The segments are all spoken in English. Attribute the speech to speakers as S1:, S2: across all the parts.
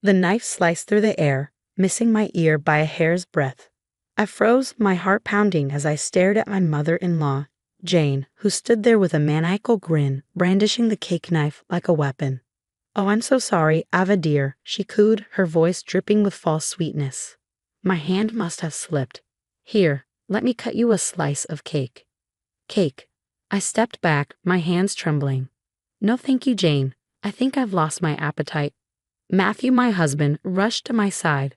S1: The knife sliced through the air, missing my ear by a hair's breadth. I froze, my heart pounding as I stared at my mother-in-law, Jane, who stood there with a maniacal grin, brandishing the cake knife like a weapon. "Oh, I'm so sorry, Ava dear," she cooed, her voice dripping with false sweetness. My hand must have slipped. "Here, let me cut you a slice of cake." Cake. I stepped back, my hands trembling. "No thank you, Jane. I think I've lost my appetite." Matthew, my husband, rushed to my side.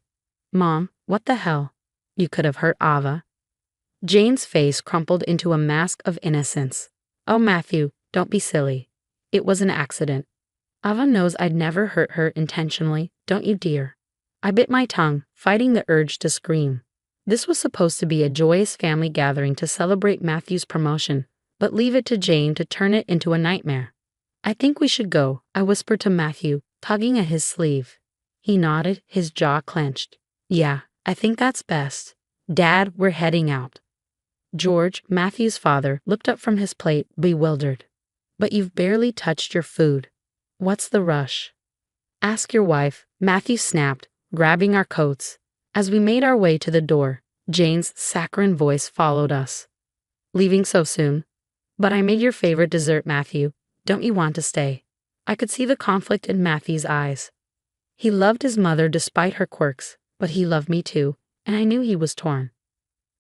S1: "Mom, what the hell? You could have hurt Ava." Jane's face crumpled into a mask of innocence. "Oh, Matthew, don't be silly. It was an accident. Ava knows I'd never hurt her intentionally, don't you, dear?" I bit my tongue, fighting the urge to scream. This was supposed to be a joyous family gathering to celebrate Matthew's promotion, but leave it to Jane to turn it into a nightmare. "I think we should go," I whispered to Matthew, tugging at his sleeve. He nodded, his jaw clenched. "Yeah, I think that's best. Dad, we're heading out." George, Matthew's father, looked up from his plate, bewildered. "But you've barely touched your food. What's the rush?" "Ask your wife," Matthew snapped, grabbing our coats. As we made our way to the door, Jane's saccharine voice followed us. "Leaving so soon? But I made your favorite dessert, Matthew. Don't you want to stay?" I could see the conflict in Matthew's eyes. He loved his mother despite her quirks, but he loved me too, and I knew he was torn.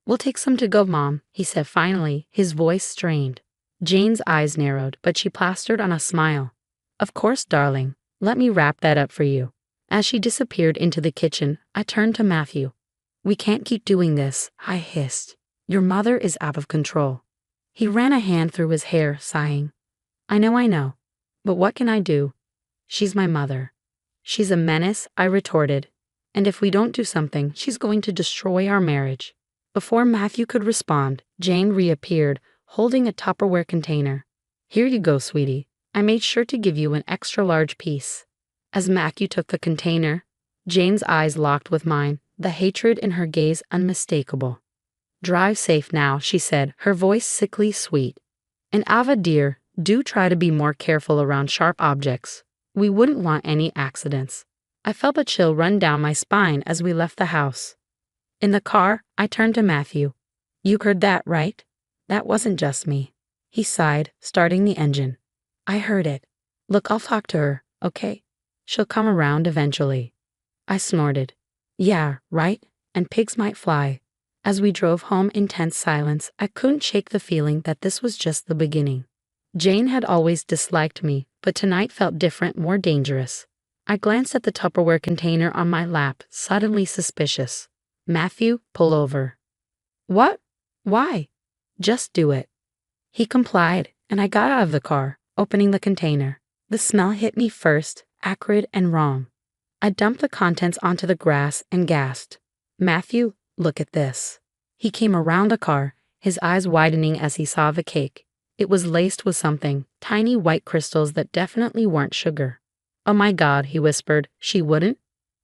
S1: "We'll take some to go, Mom," he said finally, his voice strained. Jane's eyes narrowed, but she plastered on a smile. "Of course, darling. Let me wrap that up for you." As she disappeared into the kitchen, I turned to Matthew. "We can't keep doing this," I hissed. "Your mother is out of control." He ran a hand through his hair, sighing. I know. But what can I do? She's my mother." "She's a menace," I retorted. "And if we don't do something, she's going to destroy our marriage." Before Matthew could respond, Jane reappeared, holding a Tupperware container. "Here you go, sweetie. I made sure to give you an extra large piece." As Matthew took the container, Jane's eyes locked with mine, the hatred in her gaze unmistakable. "Drive safe now," she said, her voice sickly sweet. "And Ava dear, do try to be more careful around sharp objects. We wouldn't want any accidents." I felt a chill run down my spine as we left the house. In the car, I turned to Matthew. "You heard that, right? That wasn't just me." He sighed, starting the engine. "I heard it. Look, I'll talk to her, okay? She'll come around eventually." I snorted. "Yeah, right? And pigs might fly." As we drove home in tense silence, I couldn't shake the feeling that this was just the beginning. Jane had always disliked me, but tonight felt different, more dangerous. I glanced at the Tupperware container on my lap, suddenly suspicious. "Matthew, pull over." "What? Why?" "Just do it." He complied, and I got out of the car, opening the container. The smell hit me first, acrid and wrong. I dumped the contents onto the grass and gasped. "Matthew, look at this." He came around the car, his eyes widening as he saw the cake. It was laced with something, tiny white crystals that definitely weren't sugar. "Oh my God," he whispered, "she wouldn't?"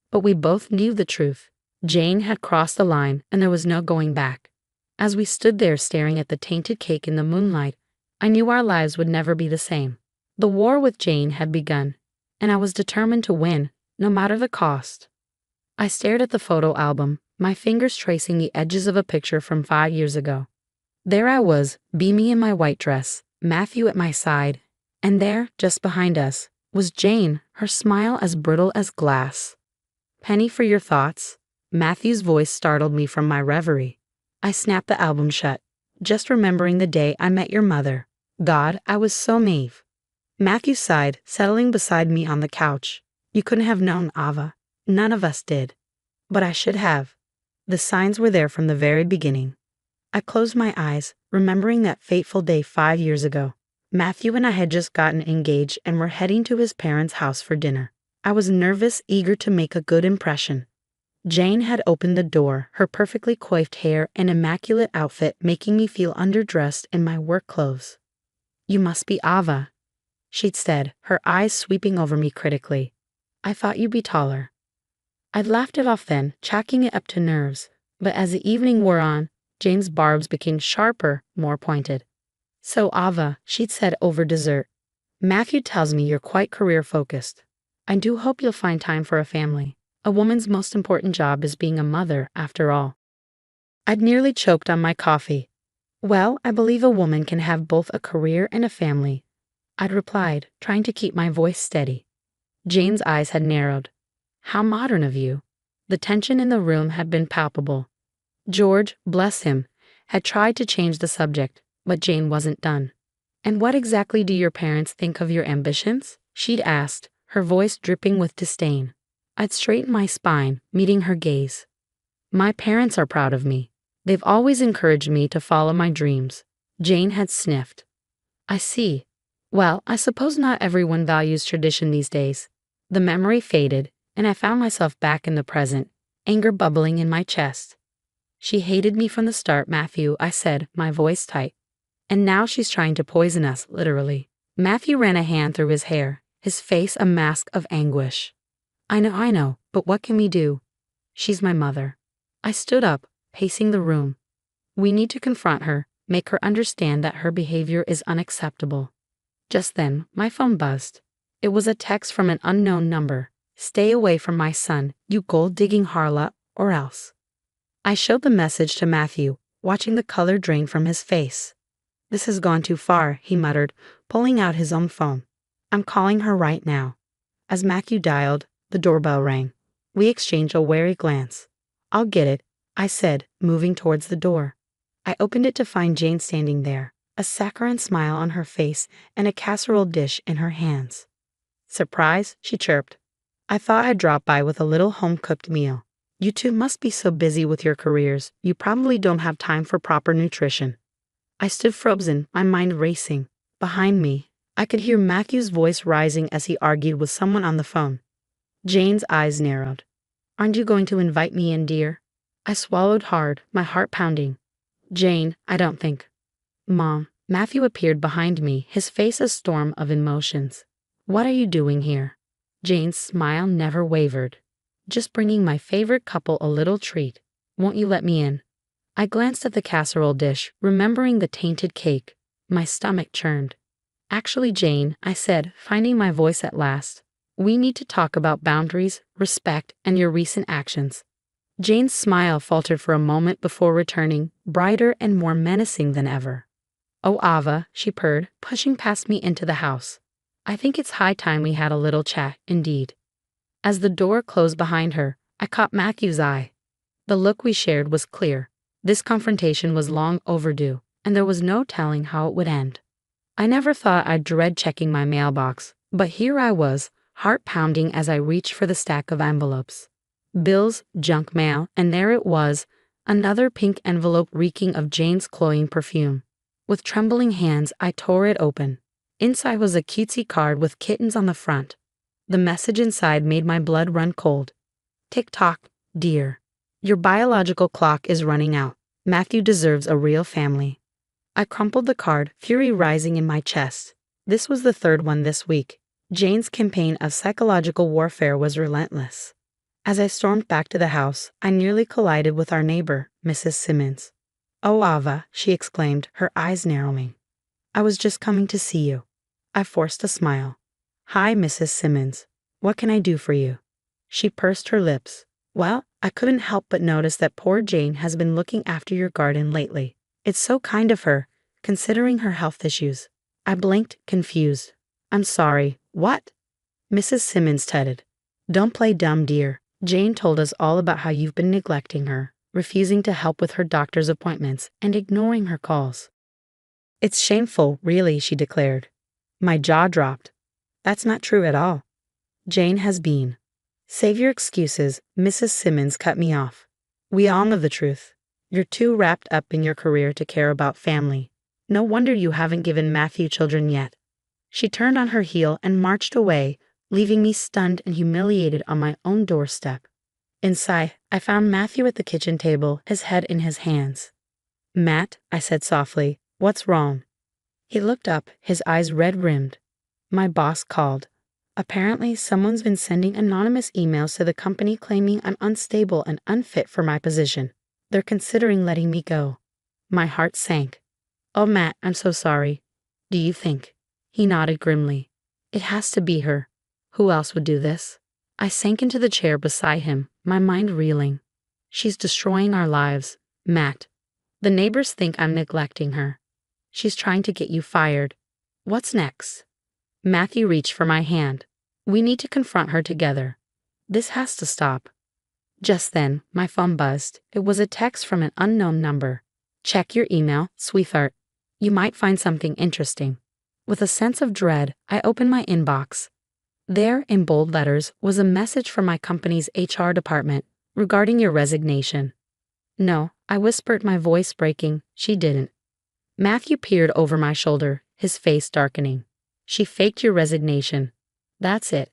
S1: But we both knew the truth. Jane had crossed the line, and there was no going back. As we stood there staring at the tainted cake in the moonlight, I knew our lives would never be the same. The war with Jane had begun, and I was determined to win, no matter the cost. I stared at the photo album, my fingers tracing the edges of a picture from 5 years ago. There I was, beaming in my white dress, Matthew at my side, and there, just behind us, was Jane, her smile as brittle as glass. "Penny for your thoughts." Matthew's voice startled me from my reverie. I snapped the album shut, just remembering the day I met your mother. God, I was so naive. Matthew sighed, settling beside me on the couch. "You couldn't have known, Ava. None of us did. But I should have. The signs were there from the very beginning." I closed my eyes, remembering that fateful day 5 years ago. Matthew and I had just gotten engaged and were heading to his parents' house for dinner. I was nervous, eager to make a good impression. Jane had opened the door, her perfectly coiffed hair and immaculate outfit making me feel underdressed in my work clothes. "You must be Ava," she'd said, her eyes sweeping over me critically. "I thought you'd be taller." I'd laughed it off then, chalking it up to nerves, but as the evening wore on, Jane's barbs became sharper, more pointed. "So Ava," she'd said over dessert, "Matthew tells me you're quite career-focused. I do hope you'll find time for a family. A woman's most important job is being a mother, after all. I'd nearly choked on my coffee. Well, I believe a woman can have both a career and a family, I'd replied, trying to keep my voice steady. Jane's eyes had narrowed. How modern of you. The tension in the room had been palpable. George, bless him, had tried to change the subject, but Jane wasn't done. And what exactly do your parents think of your ambitions? She'd asked, her voice dripping with disdain. I'd straightened my spine, meeting her gaze. My parents are proud of me. They've always encouraged me to follow my dreams. Jane had sniffed. I see. Well, I suppose not everyone values tradition these days. The memory faded, and I found myself back in the present, anger bubbling in my chest. She hated me from the start, Matthew, I said, my voice tight. And now she's trying to poison us, literally. Matthew ran a hand through his hair, his face a mask of anguish. I know, but what can we do? She's my mother. I stood up, pacing the room. We need to confront her, make her understand that her behavior is unacceptable. Just then, my phone buzzed. It was a text from an unknown number. Stay away from my son, you gold-digging harlot, or else. I showed the message to Matthew, watching the color drain from his face. This has gone too far, he muttered, pulling out his own phone. I'm calling her right now. As Matthew dialed, the doorbell rang. We exchanged a wary glance. I'll get it, I said, moving towards the door. I opened it to find Jane standing there, a saccharine smile on her face and a casserole dish in her hands. Surprise, she chirped. I thought I'd drop by with a little home-cooked meal. You two must be so busy with your careers, you probably don't have time for proper nutrition. I stood frozen, my mind racing. Behind me, I could hear Matthew's voice rising as he argued with someone on the phone. Jane's eyes narrowed. Aren't you going to invite me in, dear? I swallowed hard, my heart pounding. Jane, I don't think. Mom, Matthew appeared behind me, his face a storm of emotions. What are you doing here? Jane's smile never wavered. Just bringing my favorite couple a little treat. Won't you let me in? I glanced at the casserole dish, remembering the tainted cake. My stomach churned. Actually, Jane, I said, finding my voice at last, we need to talk about boundaries, respect, and your recent actions. Jane's smile faltered for a moment before returning, brighter and more menacing than ever. Oh, Ava, she purred, pushing past me into the house. I think it's high time we had a little chat, indeed. As the door closed behind her, I caught Matthew's eye. The look we shared was clear. This confrontation was long overdue, and there was no telling how it would end. I never thought I'd dread checking my mailbox, but here I was, heart pounding as I reached for the stack of envelopes. Bills, junk mail, and there it was, another pink envelope reeking of Jane's cloying perfume. With trembling hands, I tore it open. Inside was a cutesy card with kittens on the front. The message inside made my blood run cold. Tick-tock, dear. Your biological clock is running out. Matthew deserves a real family. I crumpled the card, fury rising in my chest. This was the third one this week. Jane's campaign of psychological warfare was relentless. As I stormed back to the house, I nearly collided with our neighbor, Mrs. Simmons. Oh, Ava, she exclaimed, her eyes narrowing. I was just coming to see you. I forced a smile. Hi, Mrs. Simmons. What can I do for you? She pursed her lips. Well, I couldn't help but notice that poor Jane has been looking after your garden lately. It's so kind of her, considering her health issues. I blinked, confused. I'm sorry, what? Mrs. Simmons tutted. Don't play dumb, dear. Jane told us all about how you've been neglecting her, refusing to help with her doctor's appointments, and ignoring her calls. It's shameful, really, she declared. My jaw dropped. That's not true at all. Jane has been. Save your excuses, Mrs. Simmons cut me off. We all know the truth. You're too wrapped up in your career to care about family. No wonder you haven't given Matthew children yet. She turned on her heel and marched away, leaving me stunned and humiliated on my own doorstep. Inside, I found Matthew at the kitchen table, his head in his hands. Matt, I said softly, what's wrong? He looked up, his eyes red-rimmed. My boss called. Apparently, someone's been sending anonymous emails to the company claiming I'm unstable and unfit for my position. They're considering letting me go. My heart sank. Oh, Matt, I'm so sorry. Do you think? He nodded grimly. It has to be her. Who else would do this? I sank into the chair beside him, my mind reeling. She's destroying our lives, Matt. The neighbors think I'm neglecting her. She's trying to get you fired. What's next? Matthew reached for my hand. We need to confront her together. This has to stop. Just then, my phone buzzed. It was a text from an unknown number. Check your email, sweetheart. You might find something interesting. With a sense of dread, I opened my inbox. There, in bold letters, was a message from my company's HR department regarding your resignation. No, I whispered, my voice breaking. She didn't. Matthew peered over my shoulder, his face darkening. She faked your resignation. That's it.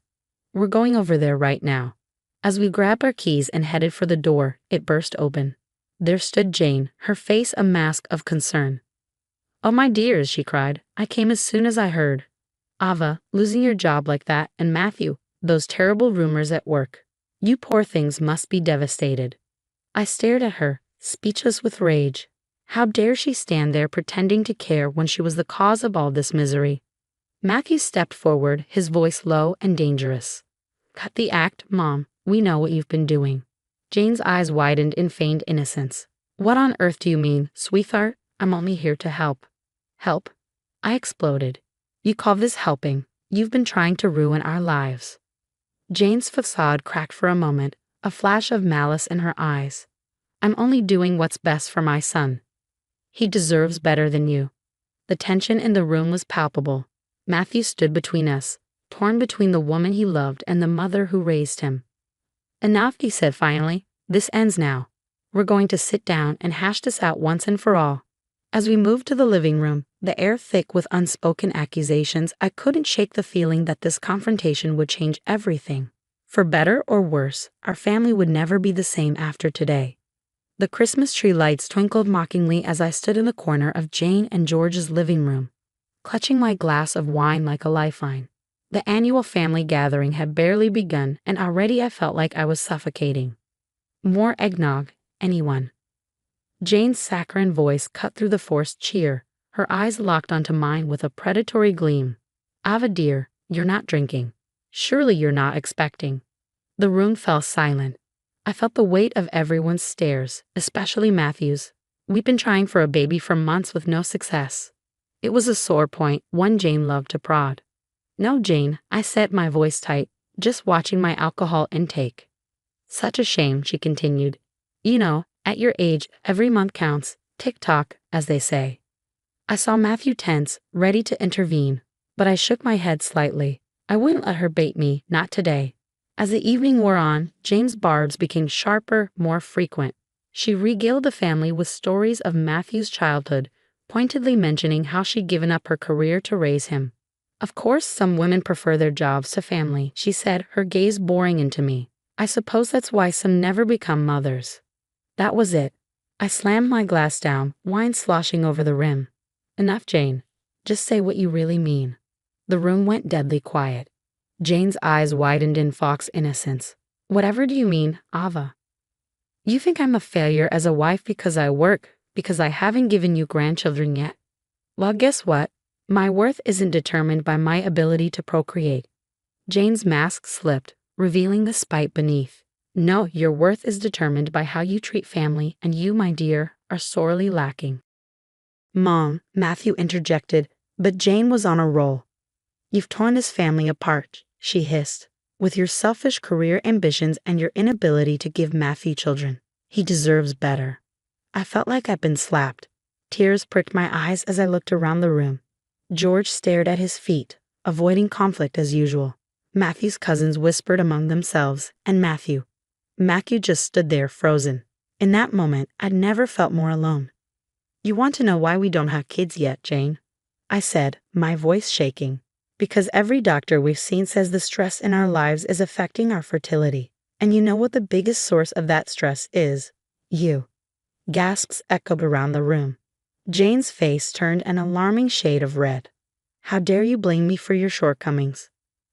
S1: We're going over there right now. As we grabbed our keys and headed for the door, it burst open. There stood Jane, her face a mask of concern. Oh, my dears, she cried. I came as soon as I heard. Ava, losing your job like that, and Matthew, those terrible rumors at work. You poor things must be devastated. I stared at her, speechless with rage. How dare she stand there pretending to care when she was the cause of all this misery? Matthew stepped forward, his voice low and dangerous. Cut the act, Mom. We know what you've been doing. Jane's eyes widened in feigned innocence. What on earth do you mean, sweetheart? I'm only here to help. Help? I exploded. You call this helping? You've been trying to ruin our lives. Jane's facade cracked for a moment, a flash of malice in her eyes. I'm only doing what's best for my son. He deserves better than you. The tension in the room was palpable. Matthew stood between us, torn between the woman he loved and the mother who raised him. Enough, he said finally. This ends now. We're going to sit down and hash this out once and for all. As we moved to the living room, the air thick with unspoken accusations, I couldn't shake the feeling that this confrontation would change everything. For better or worse, our family would never be the same after today. The Christmas tree lights twinkled mockingly as I stood in the corner of Jane and George's living room, clutching my glass of wine like a lifeline. The annual family gathering had barely begun, and already I felt like I was suffocating. More eggnog, anyone? Jane's saccharine voice cut through the forced cheer, her eyes locked onto mine with a predatory gleam. Ava dear, you're not drinking. Surely you're not expecting. The room fell silent. I felt the weight of everyone's stares, especially Matthew's. We'd been trying for a baby for months with no success. It was a sore point, one Jane loved to prod. No, Jane, I said, my voice tight, just watching my alcohol intake. Such a shame, she continued. You know, at your age, every month counts, tick-tock, as they say. I saw Matthew tense, ready to intervene, but I shook my head slightly. I wouldn't let her bait me, not today. As the evening wore on, Jane's barbs became sharper, more frequent. She regaled the family with stories of Matthew's childhood, pointedly mentioning how she'd given up her career to raise him. Of course, some women prefer their jobs to family, she said, her gaze boring into me. I suppose that's why some never become mothers. That was it. I slammed my glass down, wine sloshing over the rim. Enough, Jane. Just say what you really mean. The room went deadly quiet. Jane's eyes widened in fox innocence. Whatever do you mean, Ava? You think I'm a failure as a wife because I work, because I haven't given you grandchildren yet? Well, guess what? My worth isn't determined by my ability to procreate. Jane's mask slipped, revealing the spite beneath. No, your worth is determined by how you treat family, and you, my dear, are sorely lacking. Mom, Matthew interjected, but Jane was on a roll. You've torn this family apart, she hissed, with your selfish career ambitions and your inability to give Matthew children. He deserves better. I felt like I'd been slapped. Tears pricked my eyes as I looked around the room. George stared at his feet, avoiding conflict as usual. Matthew's cousins whispered among themselves, and Matthew just stood there frozen. In that moment, I'd never felt more alone. You want to know why we don't have kids yet, Jane? I said, my voice shaking. Because every doctor we've seen says the stress in our lives is affecting our fertility. And you know what the biggest source of that stress is? You. Gasps echoed around the room. Jane's face turned an alarming shade of red. How dare you blame me for your shortcomings?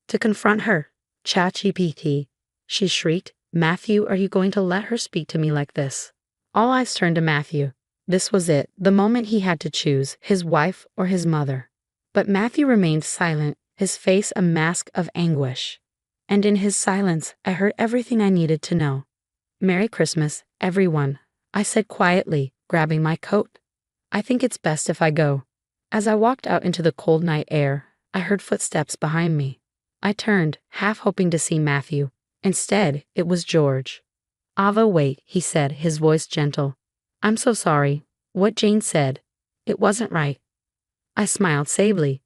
S1: To confront her, ChatGPT, she shrieked. Matthew, are you going to let her speak to me like this? All eyes turned to Matthew. This was it, the moment he had to choose, his wife or his mother. But Matthew remained silent, his face a mask of anguish. And in his silence, I heard everything I needed to know. "Merry Christmas, everyone," I said quietly, grabbing my coat. "I think it's best if I go." As I walked out into the cold night air, I heard footsteps behind me. I turned, half hoping to see Matthew. Instead, it was George. "Ava, wait," he said, his voice gentle. "I'm so sorry. What Jane said. It wasn't right." I smiled sadly.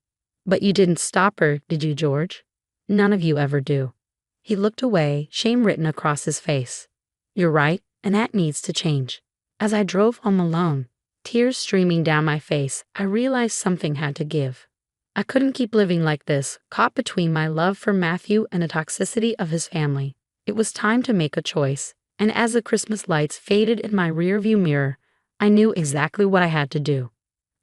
S1: "But you didn't stop her, did you, George? None of you ever do." He looked away, shame written across his face. "You're right, and that needs to change." As I drove home alone, tears streaming down my face, I realized something had to give. I couldn't keep living like this, caught between my love for Matthew and the toxicity of his family. It was time to make a choice, and as the Christmas lights faded in my rearview mirror, I knew exactly what I had to do.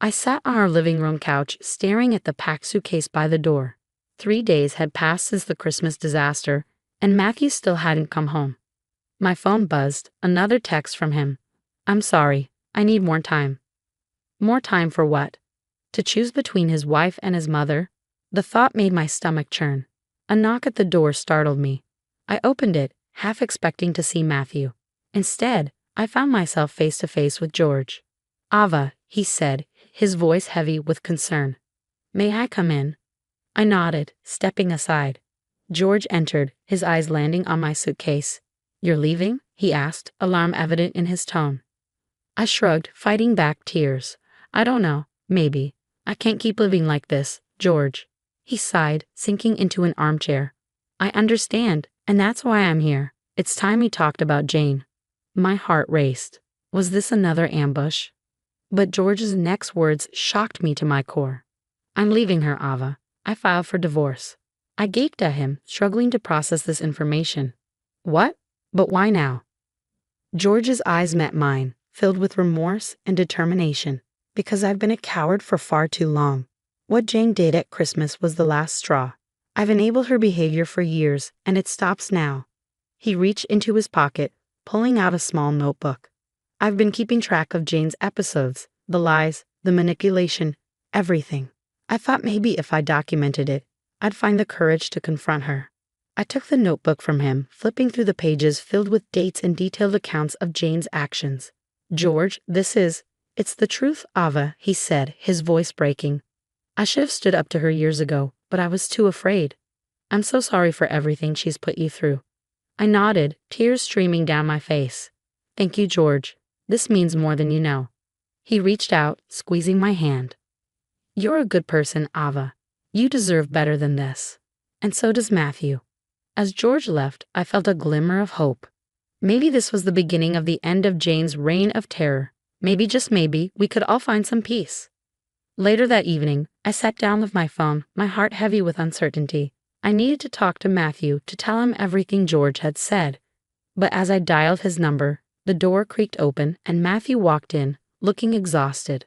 S1: I sat on our living room couch, staring at the packed suitcase by the door. 3 days had passed since the Christmas disaster, and Matthew still hadn't come home. My phone buzzed, another text from him. "I'm sorry, I need more time." More time for what? To choose between his wife and his mother? The thought made my stomach churn. A knock at the door startled me. I opened it, half expecting to see Matthew. Instead, I found myself face to face with George. "Ava," he said, his voice heavy with concern. "May I come in?" I nodded, stepping aside. George entered, his eyes landing on my suitcase. "You're leaving?" he asked, alarm evident in his tone. I shrugged, fighting back tears. "I don't know, maybe. I can't keep living like this, George." He sighed, sinking into an armchair. "I understand, and that's why I'm here. It's time we talked about Jane." My heart raced. Was this another ambush? But George's next words shocked me to my core. "I'm leaving her, Ava. I filed for divorce." I gaped at him, struggling to process this information. "What? But why now?" George's eyes met mine, filled with remorse and determination. "Because I've been a coward for far too long. What Jane did at Christmas was the last straw. I've enabled her behavior for years, and it stops now." He reached into his pocket, pulling out a small notebook. "I've been keeping track of Jane's episodes, the lies, the manipulation, everything. I thought maybe if I documented it, I'd find the courage to confront her." I took the notebook from him, flipping through the pages filled with dates and detailed accounts of Jane's actions. "George, it's the truth, Ava," he said, his voice breaking. "I should have stood up to her years ago, but I was too afraid. I'm so sorry for everything she's put you through." I nodded, tears streaming down my face. "Thank you, George. This means more than you know." He reached out, squeezing my hand. "You're a good person, Ava. You deserve better than this. And so does Matthew." As George left, I felt a glimmer of hope. Maybe this was the beginning of the end of Jane's reign of terror. Maybe, just maybe, we could all find some peace. Later that evening, I sat down with my phone, my heart heavy with uncertainty. I needed to talk to Matthew to tell him everything George had said. But as I dialed his number, the door creaked open and Matthew walked in, looking exhausted.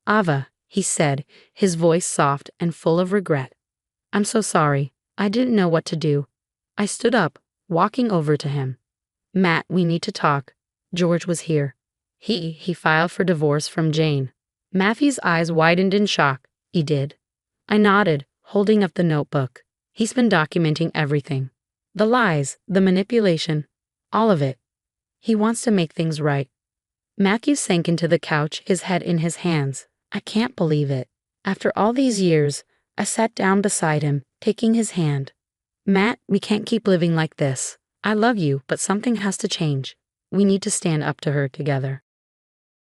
S1: "Ava," he said, his voice soft and full of regret. "I'm so sorry. I didn't know what to do." I stood up, walking over to him. "Matt, we need to talk." George was here. He filed for divorce from Jane. Matthew's eyes widened in shock. "He did?" I nodded, holding up the notebook. "He's been documenting everything. The lies, the manipulation, all of it. He wants to make things right." Matthew sank into the couch, his head in his hands. I can't believe it. After all these years, I sat down beside him, taking his hand. "Matt, we can't keep living like this. I love you, but something has to change. We need to stand up to her together."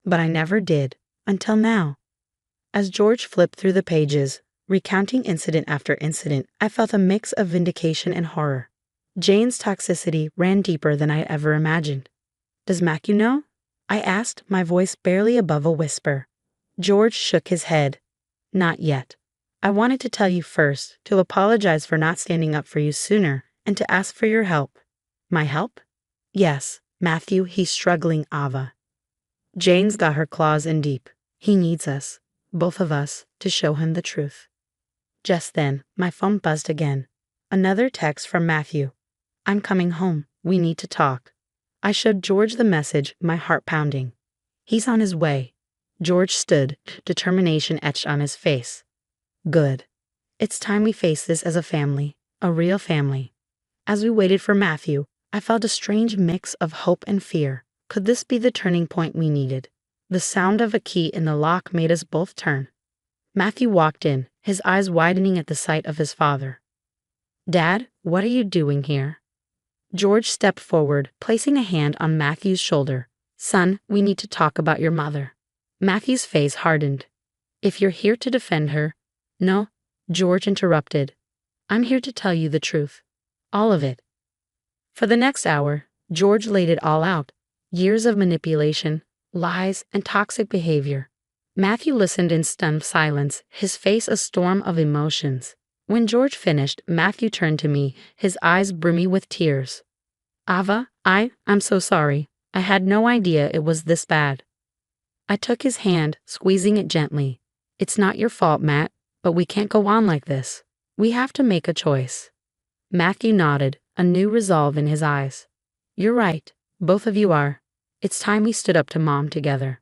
S1: But I never did, until now. As George flipped through the pages, recounting incident after incident, I felt a mix of vindication and horror. Jane's toxicity ran deeper than I ever imagined. "Does Matthew know?" I asked, my voice barely above a whisper. George shook his head. "Not yet. I wanted to tell you first, to apologize for not standing up for you sooner, and to ask for your help." "My help?" "Yes, Matthew, he's struggling, Ava. Jane's got her claws in deep. He needs us, both of us, to show him the truth." Just then, my phone buzzed again. Another text from Matthew. "I'm coming home. We need to talk." I showed George the message, my heart pounding. "He's on his way." George stood, determination etched on his face. "Good. It's time we face this as a family, a real family." As we waited for Matthew, I felt a strange mix of hope and fear. Could this be the turning point we needed? The sound of a key in the lock made us both turn. Matthew walked in, his eyes widening at the sight of his father. "Dad, what are you doing here?" George stepped forward, placing a hand on Matthew's shoulder. "Son, we need to talk about your mother." Matthew's face hardened. "If you're here to defend her—" "No," George interrupted. "I'm here to tell you the truth. All of it." For the next hour, George laid it all out. Years of manipulation, lies, and toxic behavior. Matthew listened in stunned silence, his face a storm of emotions. When George finished, Matthew turned to me, his eyes brimmy with tears. "Ava, I'm so sorry. I had no idea it was this bad." I took his hand, squeezing it gently. "It's not your fault, Matt, but we can't go on like this. We have to make a choice." Matthew nodded, a new resolve in his eyes. "You're right, both of you are. It's time we stood up to Mom together."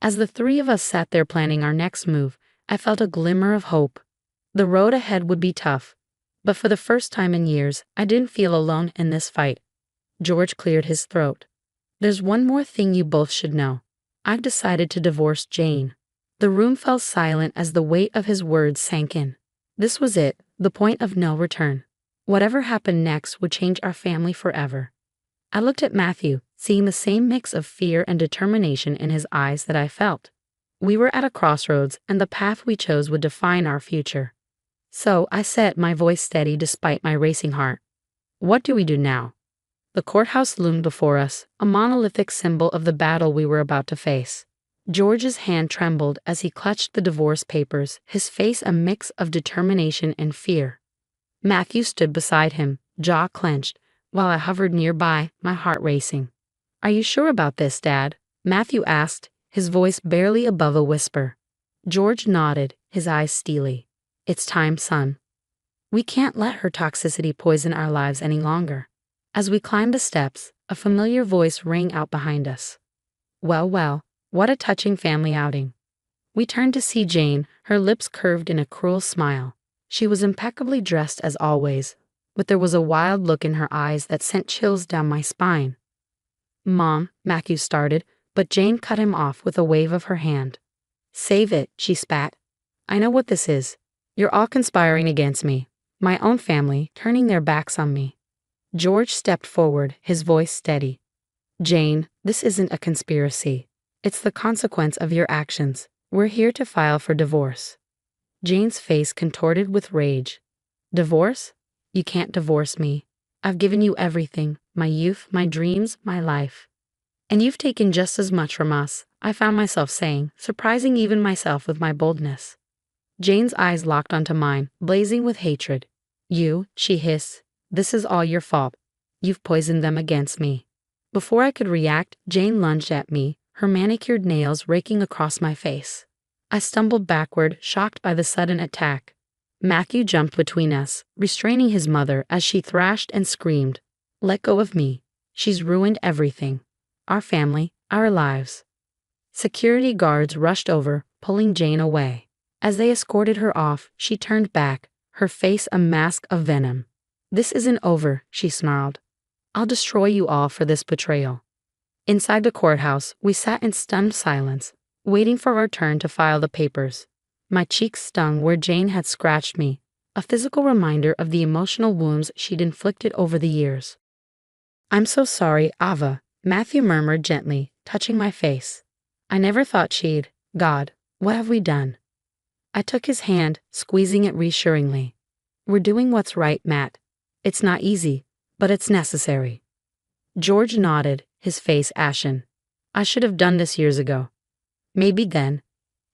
S1: As the three of us sat there planning our next move, I felt a glimmer of hope. The road ahead would be tough, but for the first time in years, I didn't feel alone in this fight. George cleared his throat. "There's one more thing you both should know. I've decided to divorce Jane." The room fell silent as the weight of his words sank in. This was it, the point of no return. Whatever happened next would change our family forever. I looked at Matthew, seeing the same mix of fear and determination in his eyes that I felt. We were at a crossroads, and the path we chose would define our future. So I said, my voice steady despite my racing heart. "What do we do now?" The courthouse loomed before us, a monolithic symbol of the battle we were about to face. George's hand trembled as he clutched the divorce papers, his face a mix of determination and fear. Matthew stood beside him, jaw clenched, while I hovered nearby, my heart racing. "Are you sure about this, Dad?" Matthew asked, his voice barely above a whisper. George nodded, his eyes steely. "It's time, son. We can't let her toxicity poison our lives any longer." As we climbed the steps, a familiar voice rang out behind us. Well, what a touching family outing." We turned to see Jane, her lips curved in a cruel smile. She was impeccably dressed as always, but there was a wild look in her eyes that sent chills down my spine. "Mom," Matthew started, but Jane cut him off with a wave of her hand. "Save it," she spat. "I know what this is. You're all conspiring against me, my own family, turning their backs on me." George stepped forward, his voice steady. "Jane, this isn't a conspiracy. It's the consequence of your actions. We're here to file for divorce." Jane's face contorted with rage. "Divorce? You can't divorce me. I've given you everything, my youth, my dreams, my life. And you've taken just as much from us," I found myself saying, surprising even myself with my boldness. Jane's eyes locked onto mine, blazing with hatred. "You," she hissed, "this is all your fault. You've poisoned them against me." Before I could react, Jane lunged at me, her manicured nails raking across my face. I stumbled backward, shocked by the sudden attack. Matthew jumped between us, restraining his mother as she thrashed and screamed. "Let go of me. She's ruined everything. Our family, our lives." Security guards rushed over, pulling Jane away. As they escorted her off, she turned back, her face a mask of venom. "This isn't over," she snarled. "I'll destroy you all for this betrayal." Inside the courthouse, we sat in stunned silence, waiting for our turn to file the papers. My cheeks stung where Jane had scratched me, a physical reminder of the emotional wounds she'd inflicted over the years. "I'm so sorry, Ava," Matthew murmured gently, touching my face. "I never thought she'd— God, what have we done?" I took his hand, squeezing it reassuringly. "We're doing what's right, Matt. It's not easy, but it's necessary." George nodded, his face ashen. "I should have done this years ago." "Maybe then."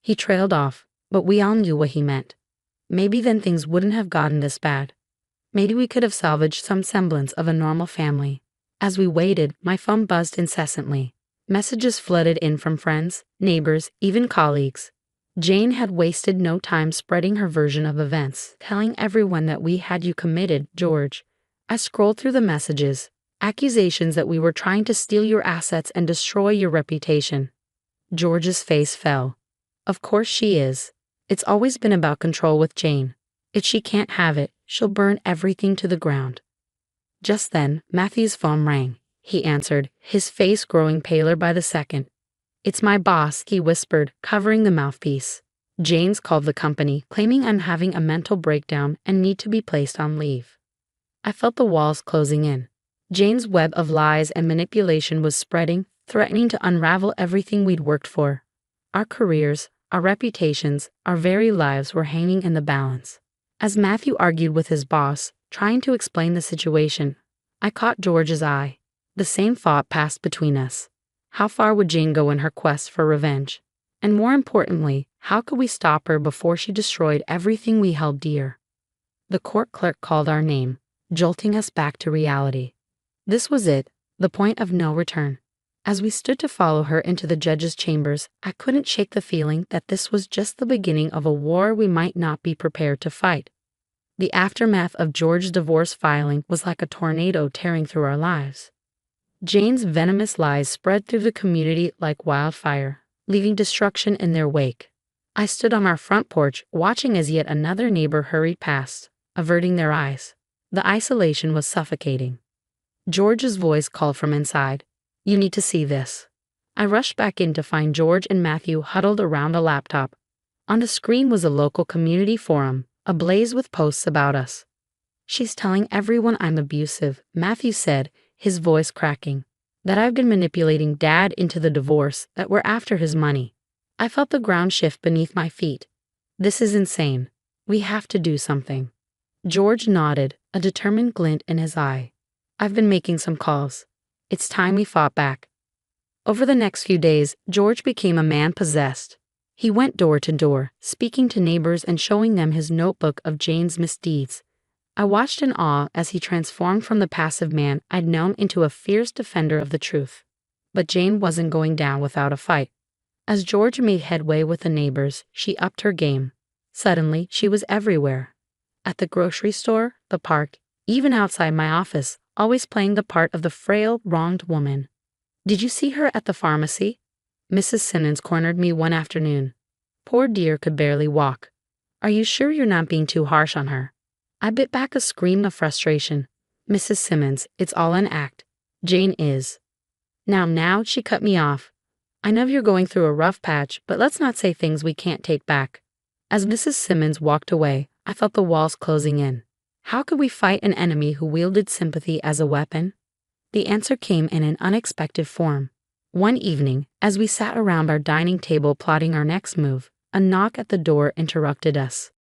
S1: He trailed off, but we all knew what he meant. Maybe then things wouldn't have gotten this bad. Maybe we could have salvaged some semblance of a normal family. As we waited, my phone buzzed incessantly. Messages flooded in from friends, neighbors, even colleagues. Jane had wasted no time spreading her version of events, telling everyone that we had you committed, George. I scrolled through the messages, accusations that we were trying to steal your assets and destroy your reputation. George's face fell. Of course she is. It's always been about control with Jane. If she can't have it, she'll burn everything to the ground. Just then, Matthew's phone rang. He answered, his face growing paler by the second. "It's my boss," he whispered, covering the mouthpiece. "Jane's called the company, claiming I'm having a mental breakdown and need to be placed on leave." I felt the walls closing in. Jane's web of lies and manipulation was spreading, threatening to unravel everything we'd worked for. Our careers, our reputations, our very lives were hanging in the balance. As Matthew argued with his boss, trying to explain the situation, I caught George's eye. The same thought passed between us. How far would Jane go in her quest for revenge? And more importantly, how could we stop her before she destroyed everything we held dear? The court clerk called our name, jolting us back to reality. This was it, the point of no return. As we stood to follow her into the judge's chambers, I couldn't shake the feeling that this was just the beginning of a war we might not be prepared to fight. The aftermath of George's divorce filing was like a tornado tearing through our lives. Jane's venomous lies spread through the community like wildfire, leaving destruction in their wake. I stood on our front porch, watching as yet another neighbor hurried past, averting their eyes. The isolation was suffocating. George's voice called from inside, "You need to see this." I rushed back in to find George and Matthew huddled around a laptop. On the screen was a local community forum, ablaze with posts about us. "She's telling everyone I'm abusive," Matthew said, his voice cracking. "That I've been manipulating Dad into the divorce, that we're after his money." I felt the ground shift beneath my feet. This is insane. We have to do something. George nodded, a determined glint in his eye. "I've been making some calls. It's time we fought back." Over the next few days, George became a man possessed. He went door to door, speaking to neighbors and showing them his notebook of Jane's misdeeds. I watched in awe as he transformed from the passive man I'd known into a fierce defender of the truth. But Jane wasn't going down without a fight. As George made headway with the neighbors, she upped her game. Suddenly, she was everywhere. At the grocery store, the park, even outside my office, always playing the part of the frail, wronged woman. "Did you see her at the pharmacy?" Mrs. Simmons cornered me one afternoon. Poor dear could barely walk. "Are you sure you're not being too harsh on her?" I bit back a scream of frustration. "Mrs. Simmons, it's all an act. Jane is." Now, she cut me off. "I know you're going through a rough patch, but let's not say things we can't take back." As Mrs. Simmons walked away, I felt the walls closing in. How could we fight an enemy who wielded sympathy as a weapon? The answer came in an unexpected form. One evening, as we sat around our dining table plotting our next move, a knock at the door interrupted us.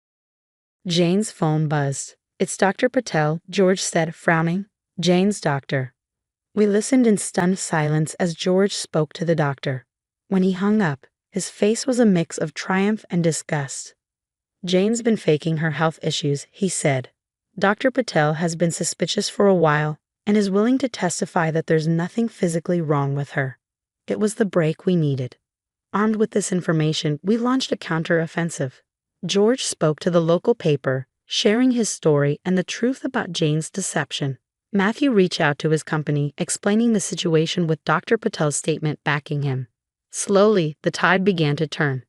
S1: Jane's phone buzzed. "It's Dr. Patel," George said, frowning. "Jane's doctor." We listened in stunned silence as George spoke to the doctor. When he hung up, his face was a mix of triumph and disgust. "Jane's been faking her health issues," he said. "Dr. Patel has been suspicious for a while and is willing to testify that there's nothing physically wrong with her." It was the break we needed. Armed with this information, we launched a counter-offensive. George spoke to the local paper, sharing his story and the truth about Jane's deception. Matthew reached out to his company, explaining the situation with Dr. Patel's statement backing him. Slowly, the tide began to turn.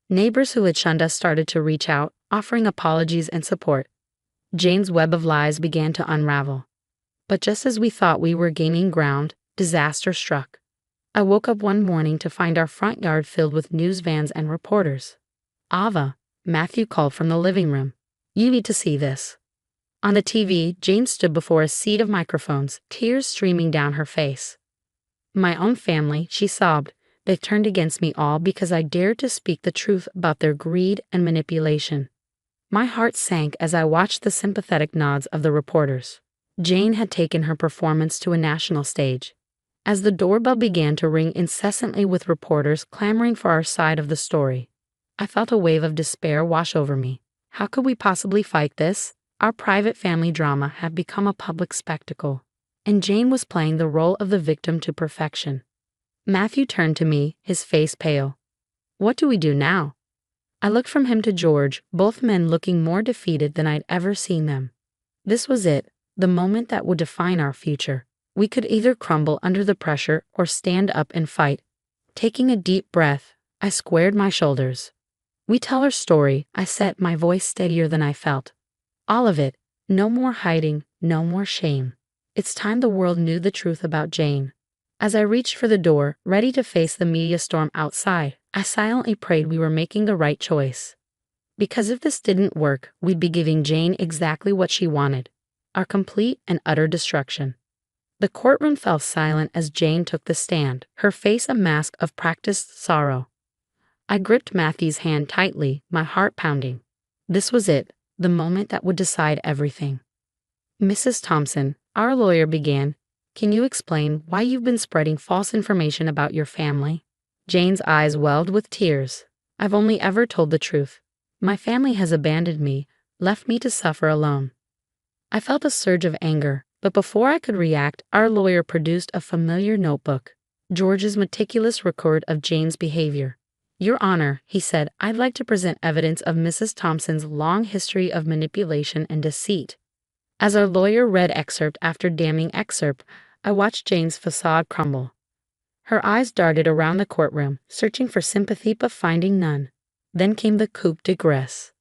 S1: Neighbors who had shunned us started to reach out, offering apologies and support. Jane's web of lies began to unravel. But just as we thought we were gaining ground, disaster struck. I woke up one morning to find our front yard filled with news vans and reporters. "Ava," Matthew called from the living room. "You need to see this." On the TV, Jane stood before a sea of microphones, tears streaming down her face. "My own family," she sobbed. "They've turned against me all because I dared to speak the truth about their greed and manipulation." My heart sank as I watched the sympathetic nods of the reporters. Jane had taken her performance to a national stage. As the doorbell began to ring incessantly with reporters clamoring for our side of the story, I felt a wave of despair wash over me. How could we possibly fight this? Our private family drama had become a public spectacle, and Jane was playing the role of the victim to perfection. Matthew turned to me, his face pale. "What do we do now?" I looked from him to George, both men looking more defeated than I'd ever seen them. This was it, the moment that would define our future. We could either crumble under the pressure or stand up and fight. Taking a deep breath, I squared my shoulders. "We tell our story," I said, my voice steadier than I felt. "All of it. No more hiding, no more shame." It's time the world knew the truth about Jane. As I reached for the door, ready to face the media storm outside, I silently prayed we were making the right choice. Because if this didn't work, we'd be giving Jane exactly what she wanted: our complete and utter destruction. The courtroom fell silent as Jane took the stand, her face a mask of practiced sorrow. I gripped Matthew's hand tightly, my heart pounding. This was it, the moment that would decide everything. "Mrs. Thompson," our lawyer began, "can you explain why you've been spreading false information about your family?" Jane's eyes welled with tears. "I've only ever told the truth. My family has abandoned me, left me to suffer alone." I felt a surge of anger, but before I could react, our lawyer produced a familiar notebook, George's meticulous record of Jane's behavior. "Your Honor," he said, "I'd like to present evidence of Mrs. Thompson's long history of manipulation and deceit." As our lawyer read excerpt after damning excerpt, I watched Jane's facade crumble. Her eyes darted around the courtroom, searching for sympathy but finding none. Then came the coup de grace.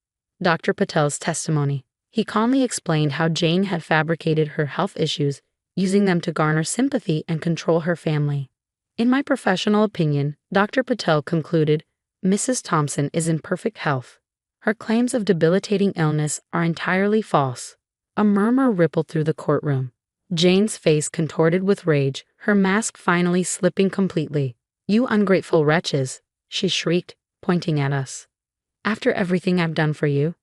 S1: Dr. Patel's testimony. He calmly explained how Jane had fabricated her health issues, using them to garner sympathy and control her family. In my professional opinion, Dr. Patel concluded, Mrs. Thompson is in perfect health. Her claims of debilitating illness are entirely false. A murmur rippled through the courtroom. Jane's face contorted with rage, her mask finally slipping completely. "You ungrateful wretches," she shrieked, pointing at us. "After everything I've done for you?"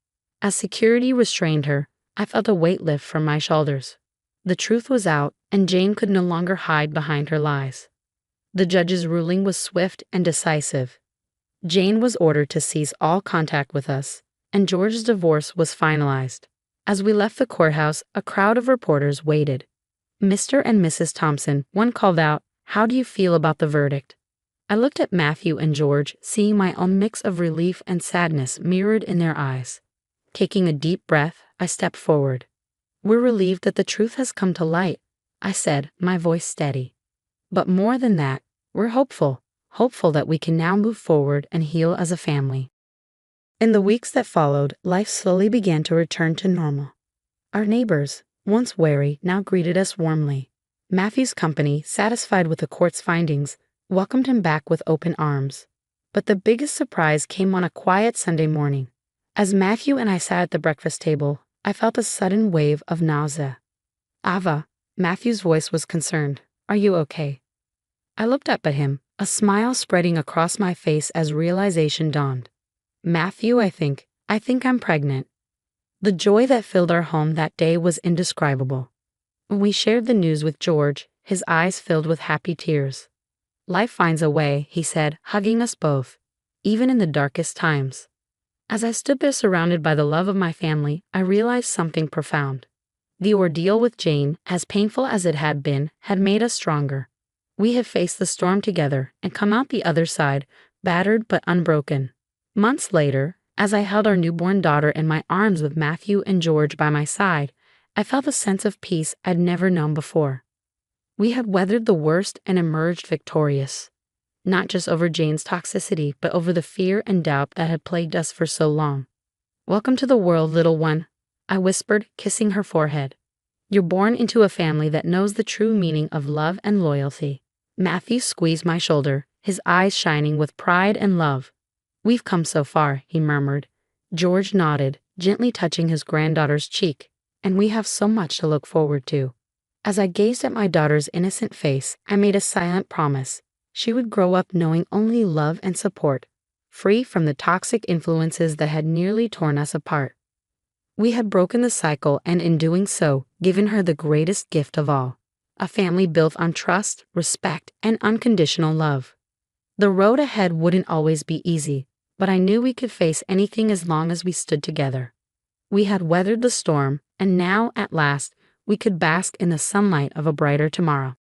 S1: As security restrained her, I felt a weight lift from my shoulders. The truth was out, and Jane could no longer hide behind her lies. The judge's ruling was swift and decisive. Jane was ordered to cease all contact with us, and George's divorce was finalized. As we left the courthouse, a crowd of reporters waited. "Mr. and Mrs. Thompson," one called out, "how do you feel about the verdict?" I looked at Matthew and George, seeing my own mix of relief and sadness mirrored in their eyes. Taking a deep breath, I stepped forward. "We're relieved that the truth has come to light," I said, my voice steady. "But more than that, we're hopeful that we can now move forward and heal as a family." In the weeks that followed, life slowly began to return to normal. Our neighbors, once wary, now greeted us warmly. Matthew's company, satisfied with the court's findings, welcomed him back with open arms. But the biggest surprise came on a quiet Sunday morning. As Matthew and I sat at the breakfast table, I felt a sudden wave of nausea. "Ava," Matthew's voice was concerned, "are you okay?" I looked up at him, a smile spreading across my face as realization dawned. "Matthew, I think I'm pregnant." The joy that filled our home that day was indescribable. When we shared the news with George, his eyes filled with happy tears. "Life finds a way," he said, hugging us both, even in the darkest times. As I stood there surrounded by the love of my family, I realized something profound. The ordeal with Jane, as painful as it had been, had made us stronger. We had faced the storm together and come out the other side, battered but unbroken. Months later, as I held our newborn daughter in my arms with Matthew and George by my side, I felt a sense of peace I'd never known before. We had weathered the worst and emerged victorious, not just over Jane's toxicity, but over the fear and doubt that had plagued us for so long. "Welcome to the world, little one," I whispered, kissing her forehead. "You're born into a family that knows the true meaning of love and loyalty." Matthew squeezed my shoulder, his eyes shining with pride and love. "We've come so far," he murmured. George nodded, gently touching his granddaughter's cheek. "And we have so much to look forward to." As I gazed at my daughter's innocent face, I made a silent promise. She would grow up knowing only love and support, free from the toxic influences that had nearly torn us apart. We had broken the cycle and in doing so, given her the greatest gift of all, a family built on trust, respect, and unconditional love. The road ahead wouldn't always be easy, but I knew we could face anything as long as we stood together. We had weathered the storm, and now, at last, we could bask in the sunlight of a brighter tomorrow.